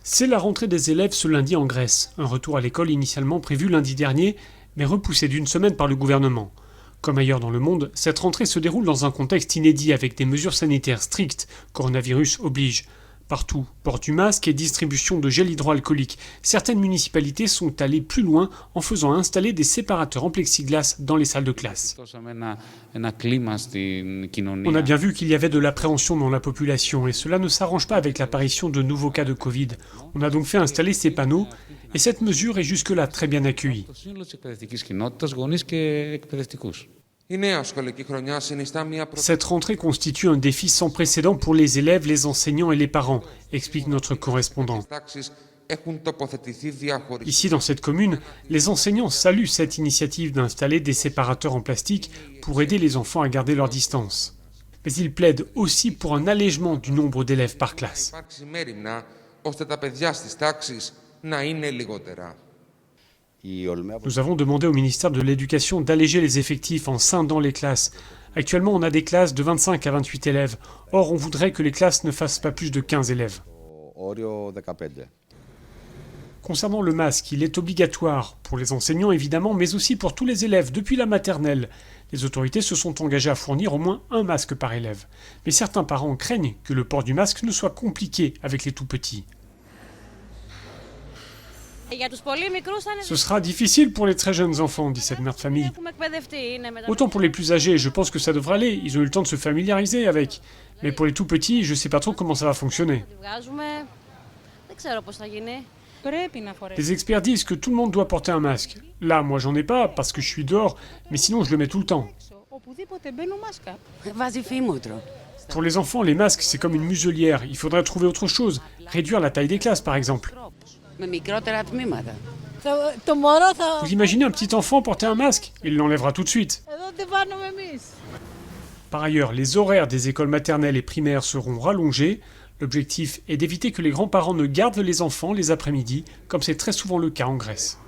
C'est la rentrée des élèves ce lundi en Grèce, un retour à l'école initialement prévu lundi dernier, mais repoussé d'une semaine par le gouvernement. Comme ailleurs dans le monde, cette rentrée se déroule dans un contexte inédit avec des mesures sanitaires strictes, coronavirus oblige. Partout, port du masque et distribution de gel hydroalcoolique. Certaines municipalités sont allées plus loin en faisant installer des séparateurs en plexiglas dans les salles de classe. On a bien vu qu'il y avait de l'appréhension dans la population et cela ne s'arrange pas avec l'apparition de nouveaux cas de Covid. On a donc fait installer ces panneaux et cette mesure est jusque-là très bien accueillie. Cette rentrée constitue un défi sans précédent pour les élèves, les enseignants et les parents, explique notre correspondant. Ici, dans cette commune, les enseignants saluent cette initiative d'installer des séparateurs en plastique pour aider les enfants à garder leur distance. Mais ils plaident aussi pour un allègement du nombre d'élèves par classe. Nous avons demandé au ministère de l'Éducation d'alléger les effectifs en scindant les classes. Actuellement, on a des classes de 25 à 28 élèves. Or, on voudrait que les classes ne fassent pas plus de 15 élèves. Concernant le masque, il est obligatoire pour les enseignants évidemment, mais aussi pour tous les élèves depuis la maternelle. Les autorités se sont engagées à fournir au moins un masque par élève. Mais certains parents craignent que le port du masque ne soit compliqué avec les tout-petits. Ce sera difficile pour les très jeunes enfants, dit cette mère de famille. Autant pour les plus âgés, je pense que ça devrait aller, ils ont eu le temps de se familiariser avec. Mais pour les tout petits, je ne sais pas trop comment ça va fonctionner. Les experts disent que tout le monde doit porter un masque. Là, moi j'en ai pas, parce que je suis dehors, mais sinon je le mets tout le temps. Pour les enfants, les masques, c'est comme une muselière, il faudrait trouver autre chose, réduire la taille des classes par exemple. Vous imaginez un petit enfant porter un masque? Il l'enlèvera tout de suite. Par ailleurs, les horaires des écoles maternelles et primaires seront rallongés. L'objectif est d'éviter que les grands-parents ne gardent les enfants les après-midi, comme c'est très souvent le cas en Grèce.